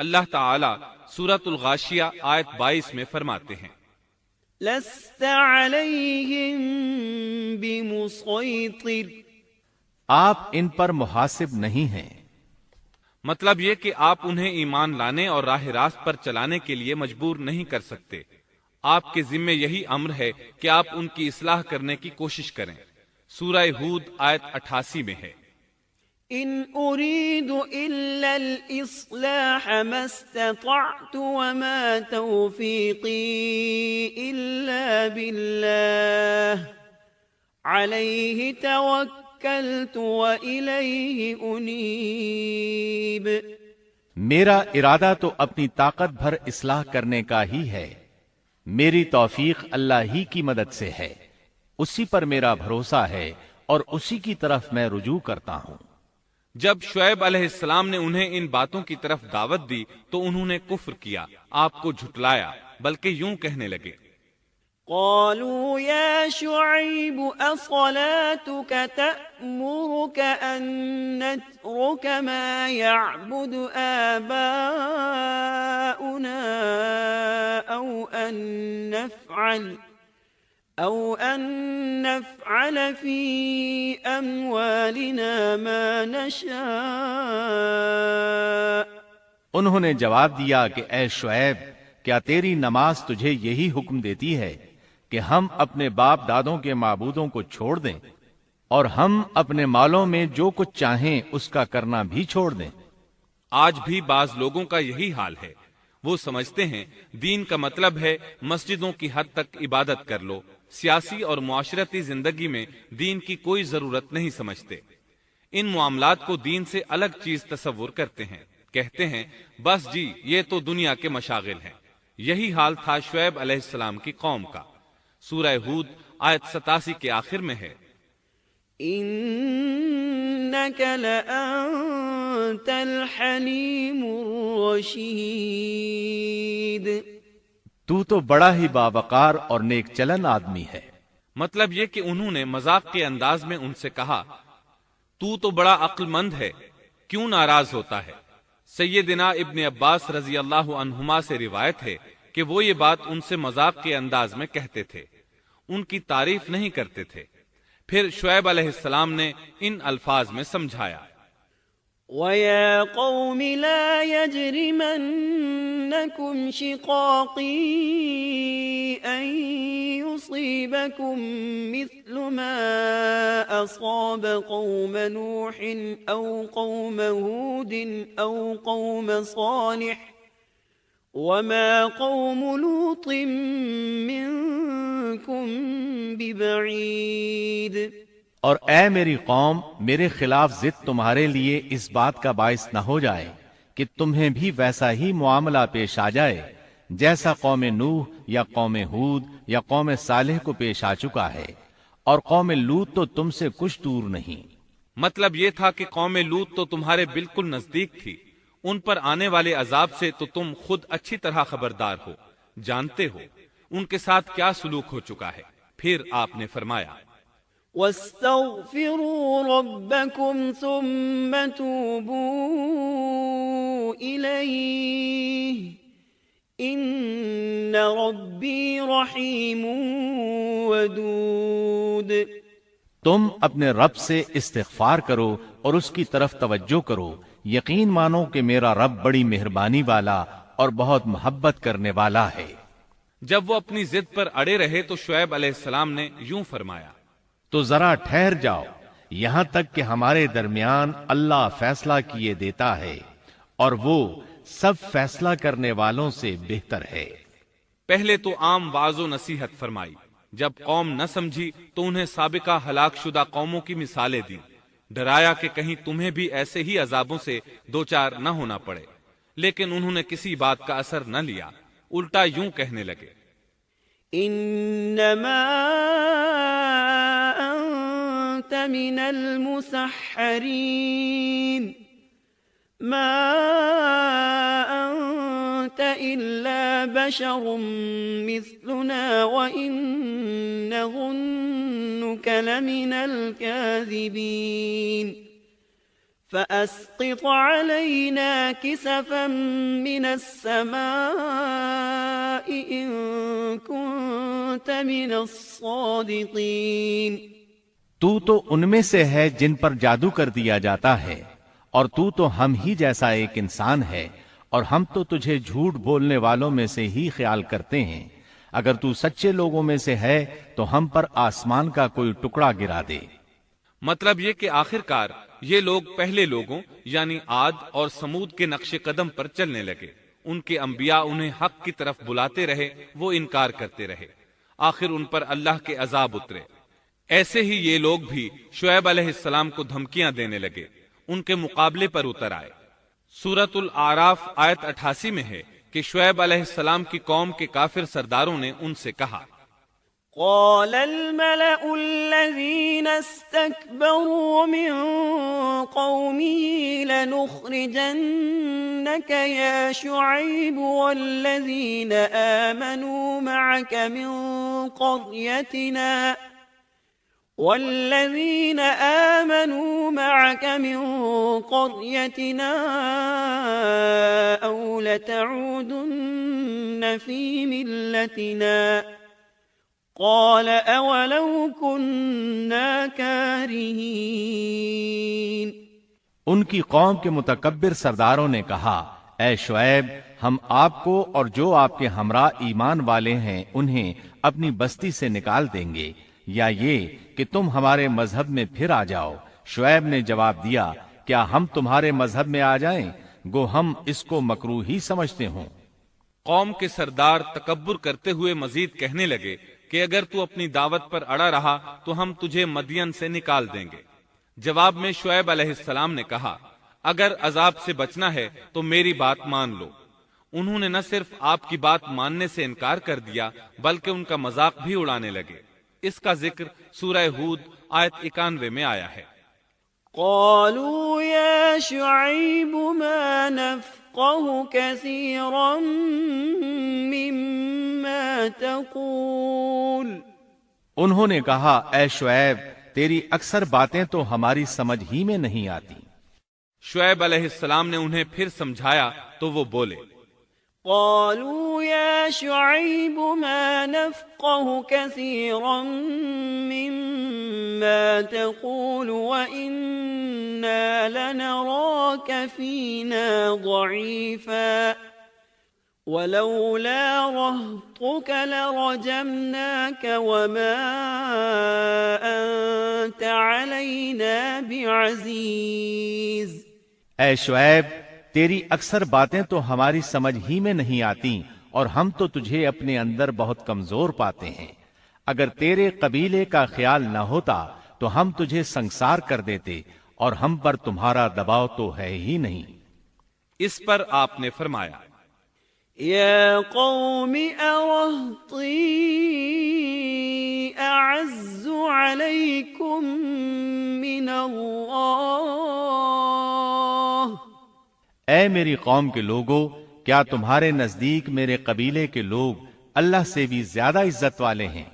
اللہ تعالی سورۃ الغاشیہ آیت 22 میں فرماتے ہیں، لست علیہم بمسیطر، آپ ان پر محاسب نہیں ہیں۔ مطلب یہ کہ آپ انہیں ایمان لانے اور راہ راست پر چلانے کے لیے مجبور نہیں کر سکتے۔ آپ کے ذمے یہی امر ہے کہ آپ ان کی اصلاح کرنے کی کوشش کریں۔ سورہ ہود آیت 88 میں ہے، ان اريد الا الاصلاح ما استطعت وما توفيقي الا بالله عليه توكلت واليه انيب۔ میرا ارادہ تو اپنی طاقت بھر اصلاح کرنے کا ہی ہے، میری توفیق اللہ ہی کی مدد سے ہے، اسی پر میرا بھروسہ ہے اور اسی کی طرف میں رجوع کرتا ہوں۔ جب شعیب علیہ السلام نے انہیں ان باتوں کی طرف دعوت دی تو انہوں نے کفر کیا، آپ کو جھٹلایا، بلکہ یوں کہنے لگے، قالوا يا شعيب أصلاتك تأمرك أن نترك ما يعبد آباؤنا أو أن نفعل في أموالنا ما نشاء۔ انہوں نے جواب دیا کہ اے شعیب، کیا تیری نماز تجھے یہی حکم دیتی ہے کہ ہم اپنے باپ دادوں کے معبودوں کو چھوڑ دیں اور ہم اپنے مالوں میں جو کچھ چاہیں اس کا کرنا بھی چھوڑ دیں؟ آج بھی بعض لوگوں کا یہی حال ہے، وہ سمجھتے ہیں دین کا مطلب ہے مسجدوں کی حد تک عبادت کر لو، سیاسی اور معاشرتی زندگی میں دین کی کوئی ضرورت نہیں سمجھتے، ان معاملات کو دین سے الگ چیز تصور کرتے ہیں، کہتے ہیں بس جی یہ تو دنیا کے مشاغل ہیں۔ یہی حال تھا شعیب علیہ السلام کی قوم کا۔ سورہ ہود آیت 87 کے آخر میں ہے، انک لانت الحلیم الرشید، تو تو بڑا ہی باوقار اور نیک چلن آدمی ہے۔ مطلب یہ کہ انہوں نے مذاق کے انداز میں ان سے کہا، تو بڑا عقل مند ہے، کیوں ناراض ہوتا ہے؟ سیدنا ابن عباس رضی اللہ عنہما سے روایت ہے کہ وہ یہ بات ان سے مذاق کے انداز میں کہتے تھے، ان کی تعریف نہیں کرتے تھے۔ پھر شعیب علیہ السلام نے ان الفاظ میں سمجھایا، وَيَا قَوْمِ لَا يَجْرِمَنَّكُمْ شِقَاقِي أَن يُصِيبَكُم مِّثْلُ مَا أَصَابَ قَوْمَ نُوحٍ أَوْ قَوْمَ هُودٍ أَوْ قَوْمَ صَالِحٍ وَمَا قَوْمُ لُوطٍ مِّنكُم بِبَعِيدٍ۔ اور اے میری قوم، میرے خلاف ضد تمہارے لیے اس بات کا باعث نہ ہو جائے کہ تمہیں بھی ویسا ہی معاملہ پیش آ جائے جیسا قوم نوح یا قوم ہود یا قوم صالح کو پیش آ چکا ہے، اور قوم لوط تو تم سے کچھ دور نہیں۔ مطلب یہ تھا کہ قوم لوط تو تمہارے بالکل نزدیک تھی، ان پر آنے والے عذاب سے تو تم خود اچھی طرح خبردار ہو، جانتے ہو ان کے ساتھ کیا سلوک ہو چکا ہے۔ پھر آپ نے فرمایا، وَاسْتَغْفِرُوا رَبَّكُمْ ثُمَّ تُوبُوا إِلَيْهِ إِنَّ رَبِّي رَحِيمٌ وَدُودٌ۔ تم اپنے رب سے استغفار کرو اور اس کی طرف توجہ کرو، یقین مانو کہ میرا رب بڑی مہربانی والا اور بہت محبت کرنے والا ہے۔ جب وہ اپنی ضد پر اڑے رہے تو شعیب علیہ السلام نے یوں فرمایا، تو ذرا ٹھہر جاؤ یہاں تک کہ ہمارے درمیان اللہ فیصلہ کیے دیتا ہے، اور وہ سب فیصلہ کرنے والوں سے بہتر ہے۔ پہلے تو عام واعظ و نصیحت فرمائی، جب قوم نہ سمجھی تو انہیں سابقہ ہلاک شدہ قوموں کی مثالیں دی، ڈرایا کہ کہیں تمہیں بھی ایسے ہی عذابوں سے دوچار نہ ہونا پڑے، لیکن انہوں نے کسی بات کا اثر نہ لیا، الٹا یوں کہنے لگے، انما انت من المسحرین ما انت الا بشر مثلنا وان نظنك لمن الكاذبین۔ فأسقط علينا كسفا من السماء إن كنت من الصادقين۔ تو ان میں سے ہے جن پر جادو کر دیا جاتا ہے، اور تو ہم ہی جیسا ایک انسان ہے، اور ہم تو تجھے جھوٹ بولنے والوں میں سے ہی خیال کرتے ہیں۔ اگر تو سچے لوگوں میں سے ہے تو ہم پر آسمان کا کوئی ٹکڑا گرا دے۔ مطلب یہ کہ آخر کار یہ لوگ پہلے لوگوں یعنی عاد اور سمود کے نقش قدم پر چلنے لگے۔ ان کے انبیاء انہیں حق کی طرف بلاتے رہے، وہ انکار کرتے رہے، آخر ان پر اللہ کے عذاب اترے۔ ایسے ہی یہ لوگ بھی شعیب علیہ السلام کو دھمکیاں دینے لگے، ان کے مقابلے پر اتر آئے۔ سورۃ الاعراف آیت 88 میں ہے کہ شعیب علیہ السلام کی قوم کے کافر سرداروں نے ان سے کہا، قال الملأ الذين استكبروا من قومه لنخرجنك يا شعيب والذين آمنوا معك من قريتنا أو لتعودن في ملتنا قال أولو كنا كارهين۔ ان کی قوم کے متکبر سرداروں نے کہا، اے شعیب، ہم آپ کو اور جو آپ کے ہمراہ ایمان والے ہیں انہیں اپنی بستی سے نکال دیں گے، یا یہ کہ تم ہمارے مذہب میں پھر آ جاؤ۔ شعیب نے جواب دیا، کیا ہم تمہارے مذہب میں آ جائیں؟ گو ہم اس کو مکروہ ہی سمجھتے ہوں۔ قوم کے سردار تکبر کرتے ہوئے مزید کہنے لگے کہ اگر تو اپنی دعوت پر اڑا رہا تو ہم تجھے مدین سے نکال دیں گے۔ جواب میں شعیب علیہ السلام نے کہا، اگر عذاب سے بچنا ہے تو میری بات مان لو۔ انہوں نے نہ صرف آپ کی بات ماننے سے انکار کر دیا بلکہ ان کا مذاق بھی اڑانے لگے۔ اس کا ذکر سورہ ہود آیت 91 میں آیا ہے۔ قالوا يا شعيب ما نفقه كثيرا مما تقول۔ انہوں نے کہا، اے شعیب، تیری اکثر باتیں تو ہماری سمجھ ہی میں نہیں آتی۔ شعیب علیہ السلام نے انہیں پھر سمجھایا تو وہ بولے، قالوا يا شعيب ما نفقه كثيرا مما تقول وإنا لنراك فينا ضعيفا ولولا رهطك لرجمناك وما أنت علينا بعزيز۔ اے شعیب، تیری اکثر باتیں تو ہماری سمجھ ہی میں نہیں آتی، اور ہم تو تجھے اپنے اندر بہت کمزور پاتے ہیں۔ اگر تیرے قبیلے کا خیال نہ ہوتا تو ہم تجھے سنسار کر دیتے، اور ہم پر تمہارا دباؤ تو ہے ہی نہیں۔ اس پر آپ نے فرمایا، یا قوم ارہطی اعز علیکم من اللہ۔ اے میری قوم کے لوگو، کیا تمہارے نزدیک میرے قبیلے کے لوگ اللہ سے بھی زیادہ عزت والے ہیں؟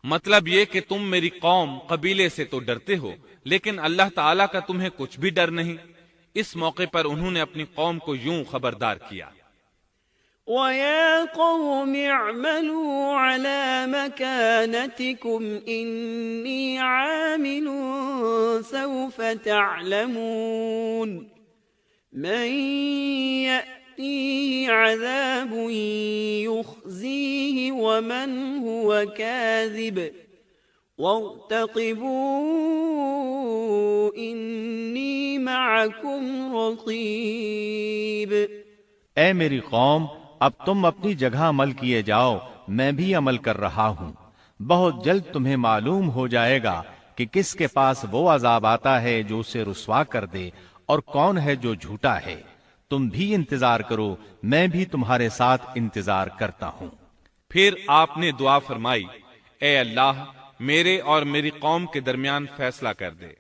مطلب یہ کہ تم میری قوم قبیلے سے تو ڈرتے ہو لیکن اللہ تعالیٰ کا تمہیں کچھ بھی ڈر نہیں۔ اس موقع پر انہوں نے اپنی قوم کو یوں خبردار کیا، وَيَا قَوْمِ اعْمَلُوا عَلَى مَكَانَتِكُمْ إِنِّي عَامِلٌ سَوْفَ تَعْلَمُونَ مَنْ يَأْتِيهِ عَذَابٌ يُخْزِيهِ وَمَنْ هُوَ كَاذِبٌ وَارْتَقِبُوا إِنِّي مَعَكُمْ رَقِيبٌ۔ اے میری قوم، اب تم اپنی جگہ عمل کیے جاؤ، میں بھی عمل کر رہا ہوں۔ بہت جلد تمہیں معلوم ہو جائے گا کہ کس کے پاس وہ عذاب آتا ہے جو اسے رسوا کر دے، اور کون ہے جو جھوٹا ہے۔ تم بھی انتظار کرو، میں بھی تمہارے ساتھ انتظار کرتا ہوں۔ پھر آپ نے دعا فرمائی، اے اللہ، میرے اور میری قوم کے درمیان فیصلہ کر دے۔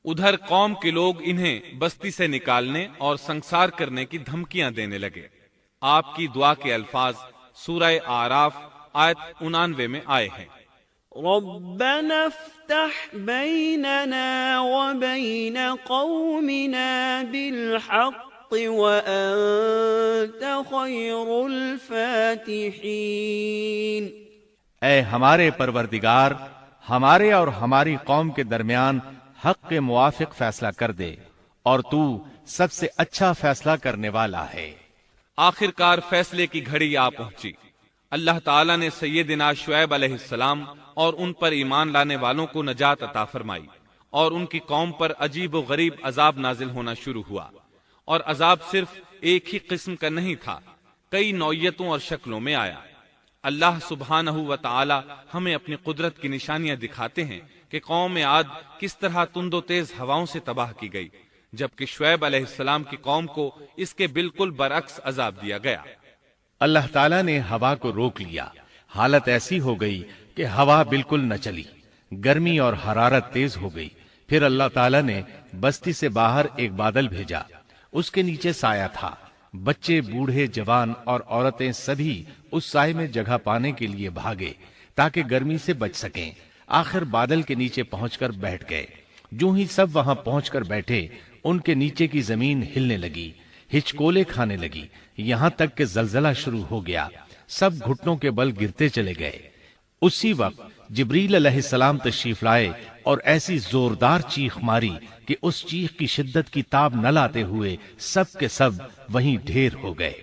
ادھر قوم کے لوگ انہیں بستی سے نکالنے اور سنسار کرنے کی دھمکیاں دینے لگے۔ آپ کی دعا کے الفاظ سورہ اعراف آیت 89 میں آئے ہیں، ربنا افتح بيننا وبين قومنا بالحق وأنت خير الفاتحين۔ اے ہمارے پروردگار، ہمارے اور ہماری قوم کے درمیان حق کے موافق فیصلہ کر دے، اور تو سب سے اچھا فیصلہ کرنے والا ہے۔ آخر کار فیصلے کی گھڑی آ پہنچی۔ اللہ تعالیٰ نے سیدنا شعیب علیہ السلام اور ان پر ایمان لانے والوں کو نجات عطا فرمائی، اور ان کی قوم پر عجیب و غریب عذاب نازل ہونا شروع ہوا، اور عذاب صرف ایک ہی قسم کا نہیں تھا، کئی نوعیتوں اور شکلوں میں آیا۔ اللہ سبحانہ و تعالی ہمیں اپنی قدرت کی نشانیاں دکھاتے ہیں کہ قوم عاد کس طرح تند و تیز ہواؤں سے تباہ کی گئی، جبکہ شعیب علیہ السلام کی قوم کو اس کے بالکل برعکس عذاب دیا گیا۔ اللہ تعالیٰ نے ہوا کو روک لیا، حالت ایسی ہو گئی کہ ہوا بالکل نہ چلی، گرمی اور حرارت تیز ہو گئی۔ پھر اللہ تعالیٰ نے بستی سے باہر ایک بادل بھیجا، اس کے نیچے سایہ تھا، بچے، بوڑھے، جوان اور عورتیں سبھی اس سائے میں جگہ پانے کے لیے بھاگے تاکہ گرمی سے بچ سکیں۔ آخر بادل کے نیچے پہنچ کر بیٹھ گئے۔ جو ہی سب وہاں پہنچ کر بیٹھے، ان کے نیچے کی زمین ہلنے لگی، ہچکولے کھانے لگی، یہاں تک کہ زلزلہ شروع ہو گیا، سب گھٹنوں کے بل گرتے چلے گئے۔ اسی وقت جبریل علیہ السلام تشریف لائے اور ایسی زوردار چیخ ماری کہ اس چیخ کی شدت کی تاب نہ لاتے ہوئے سب کے سب وہیں ڈھیر ہو گئے۔